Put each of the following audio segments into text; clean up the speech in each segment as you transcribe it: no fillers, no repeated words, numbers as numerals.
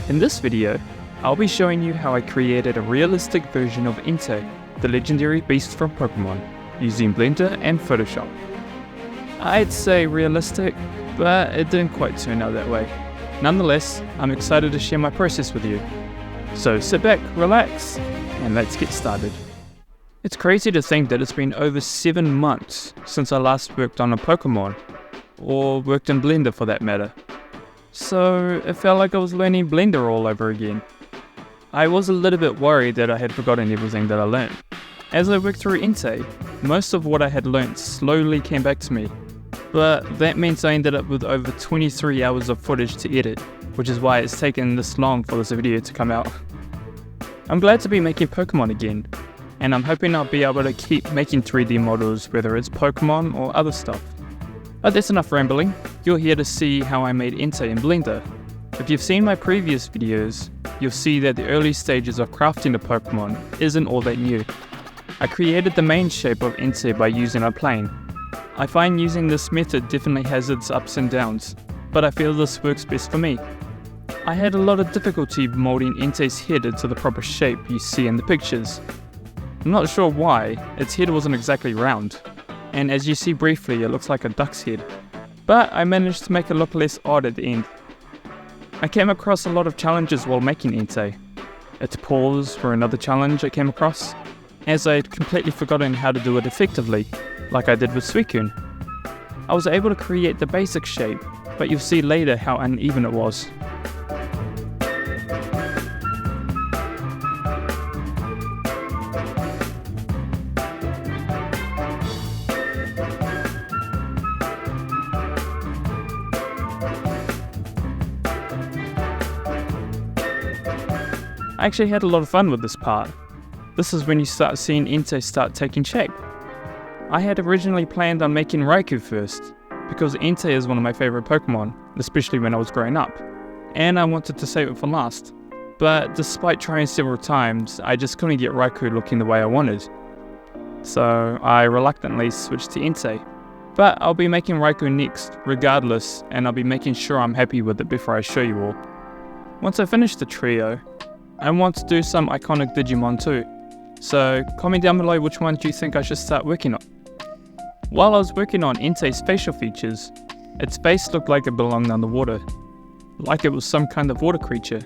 In this video, I'll be showing you how I created a realistic version of Entei, the legendary beast from Pokémon, using Blender and Photoshop. I'd say realistic, but it didn't quite turn out that way. Nonetheless, I'm excited to share my process with you. So sit back, relax, and let's get started. It's crazy to think that it's been over 7 months since I last worked on a Pokémon, or worked in Blender for that matter. So it felt like I was learning Blender all over again. I was a little bit worried that I had forgotten everything that I learned. As I worked through Entei, most of what I had learnt slowly came back to me. But that means I ended up with over 23 hours of footage to edit, which is why it's taken this long for this video to come out. I'm glad to be making Pokémon again, and I'm hoping I'll be able to keep making 3D models, whether it's Pokémon or other stuff. But that's enough rambling. You're here to see how I made Entei in Blender. If you've seen my previous videos, you'll see that the early stages of crafting a Pokémon isn't all that new. I created the main shape of Entei by using a plane. I find using this method definitely has its ups and downs, but I feel this works best for me. I had a lot of difficulty molding Entei's head into the proper shape you see in the pictures. I'm not sure why, its head wasn't exactly round, and as you see briefly it looks like a duck's head, but I managed to make it look less odd at the end. I came across a lot of challenges while making Entei. Its paws were another challenge I came across, as I had completely forgotten how to do it effectively, like I did with Suicune. I was able to create the basic shape, but you'll see later how uneven it was. I actually had a lot of fun with this part. This is when you start seeing Entei start taking shape. I had originally planned on making Raikou first, because Entei is one of my favourite Pokémon, especially when I was growing up, and I wanted to save it for last. But despite trying several times, I just couldn't get Raikou looking the way I wanted. So I reluctantly switched to Entei. But I'll be making Raikou next, regardless, and I'll be making sure I'm happy with it before I show you all. Once I finish the trio, I want to do some iconic Digimon too. So comment down below which one do you think I should start working on. While I was working on Entei's facial features, its face looked like it belonged underwater, like it was some kind of water creature,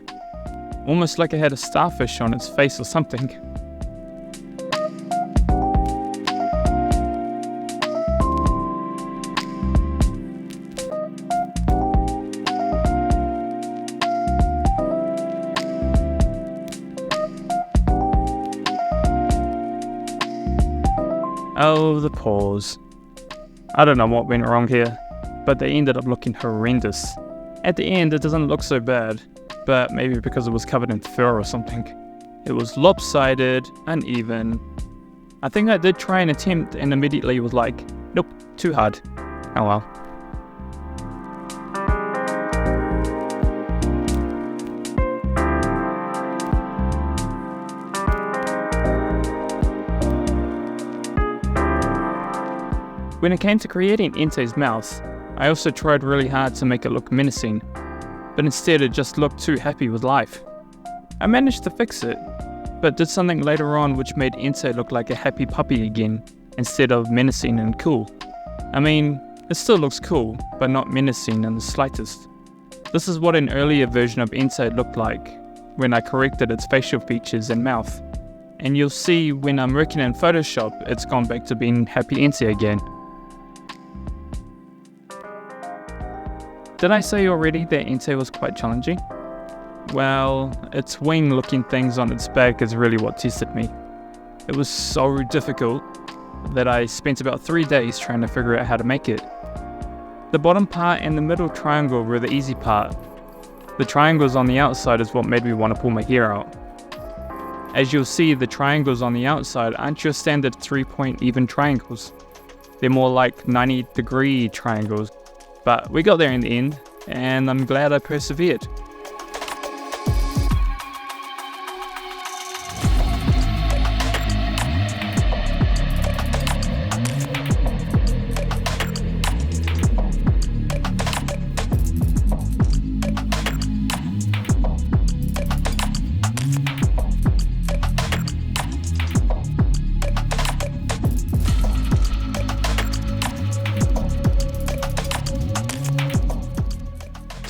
almost like it had a starfish on its face or something. Oh, the paws. I don't know what went wrong here, but they ended up looking horrendous. At the end it doesn't look so bad, but maybe because it was covered in fur or something. It was lopsided, uneven. I think I did try an attempt and immediately was like, nope, too hard. Oh well. When it came to creating Entei's mouth, I also tried really hard to make it look menacing, but instead it just looked too happy with life. I managed to fix it, but did something later on which made Entei look like a happy puppy again, instead of menacing and cool. I mean, it still looks cool, but not menacing in the slightest. This is what an earlier version of Entei looked like, when I corrected its facial features and mouth. And you'll see when I'm working in Photoshop, it's gone back to being happy Entei again. Did I say already that Entei was quite challenging? Well, its wing-looking things on its back is really what tested me. It was so difficult that I spent about 3 days trying to figure out how to make it. The bottom part and the middle triangle were the easy part. The triangles on the outside is what made me want to pull my hair out. As you'll see, the triangles on the outside aren't your standard 3-point even triangles. They're more like 90-degree triangles. But we got there in the end, and I'm glad I persevered.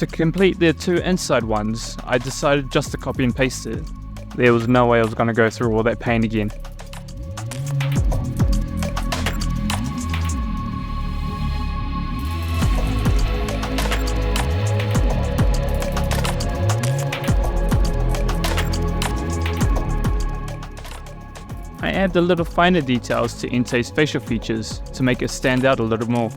To complete the two inside ones, I decided just to copy and paste it. There was no way I was going to go through all that pain again. I add the little finer details to Entei's facial features to make it stand out a little more.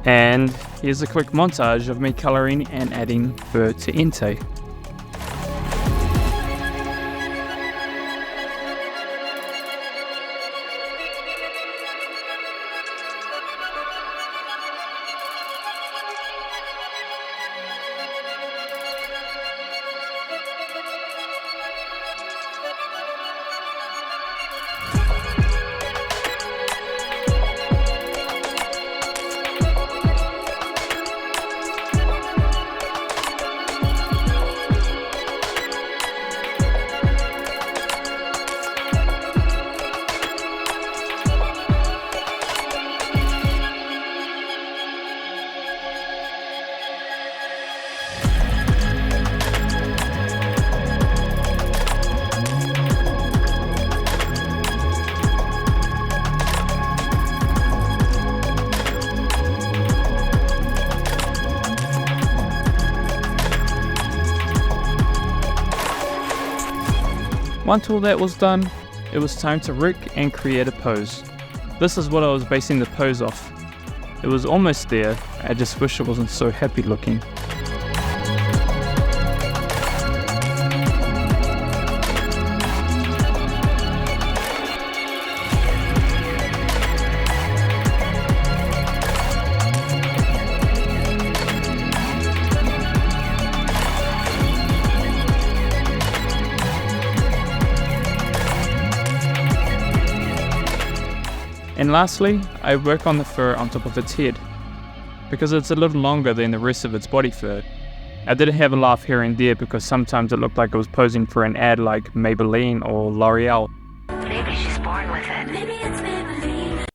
And here's a quick montage of me colouring and adding fur to Entei. Once all that was done, it was time to rig and create a pose. This is what I was basing the pose off. It was almost there, I just wish it wasn't so happy looking. And lastly, I work on the fur on top of its head, because it's a little longer than the rest of its body fur. I did have a laugh here and there because sometimes it looked like I was posing for an ad like Maybelline or L'Oreal. Maybe she's born with it. Maybe it's Maybelline.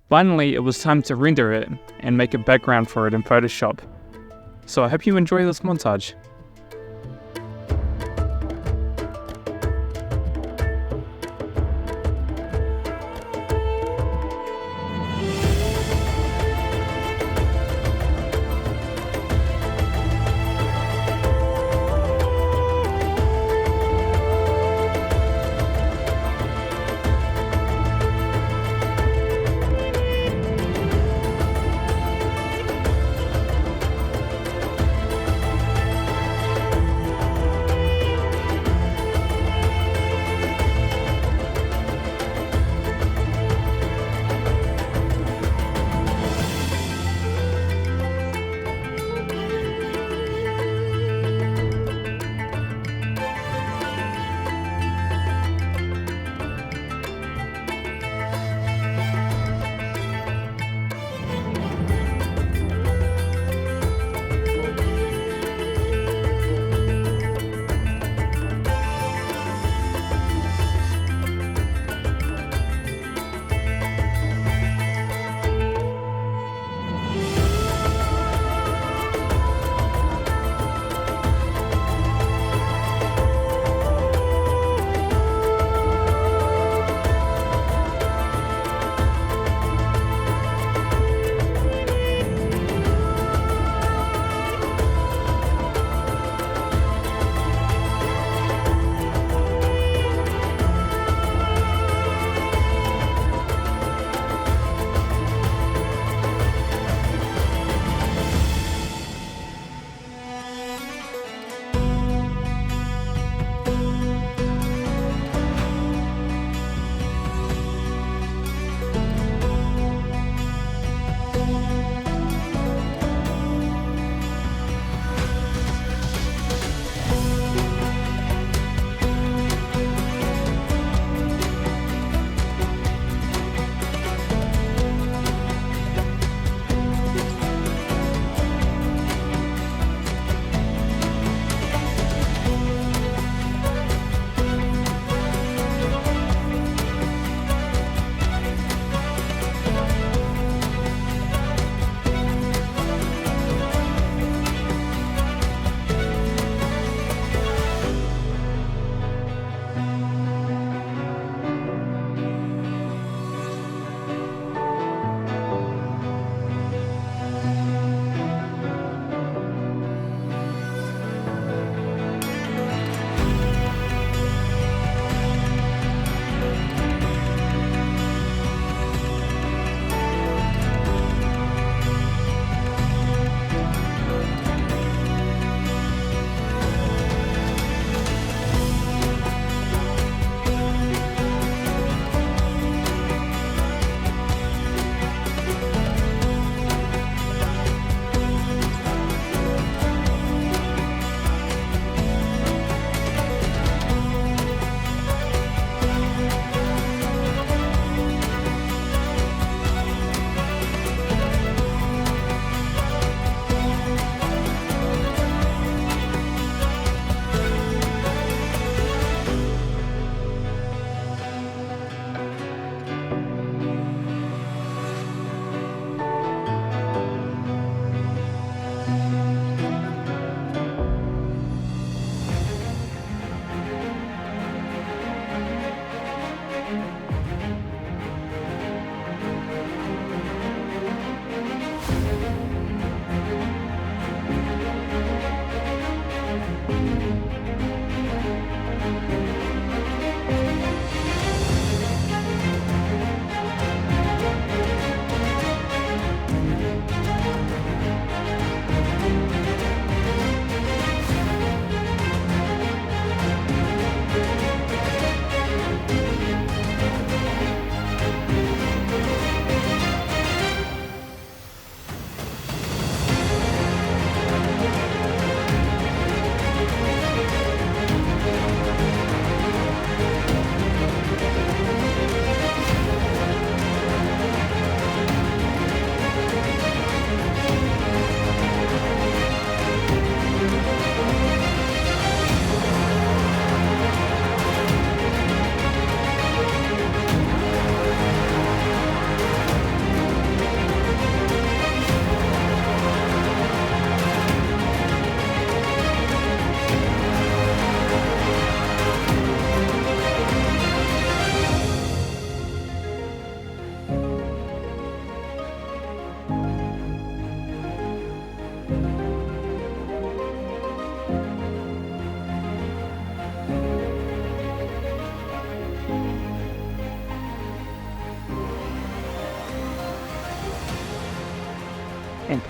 Finally, it was time to render it and make a background for it in Photoshop. So I hope you enjoy this montage.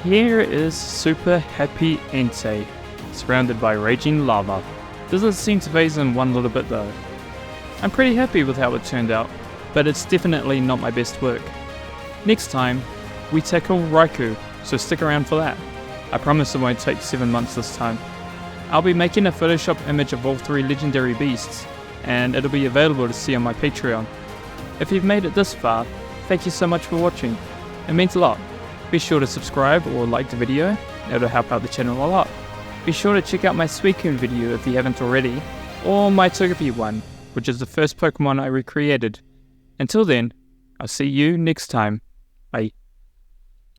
Here is super happy Entei, surrounded by raging lava. Doesn't seem to phase him one little bit though. I'm pretty happy with how it turned out, but it's definitely not my best work. Next time, we tackle Raikou, so stick around for that. I promise it won't take 7 months this time. I'll be making a Photoshop image of all 3 legendary beasts, and it'll be available to see on my Patreon. If you've made it this far, thank you so much for watching. It means a lot. Be sure to subscribe or like the video, it'll help out the channel a lot. Be sure to check out my Suicune video if you haven't already, or my Togepi one, which is the first Pokemon I recreated. Until then, I'll see you next time. Bye.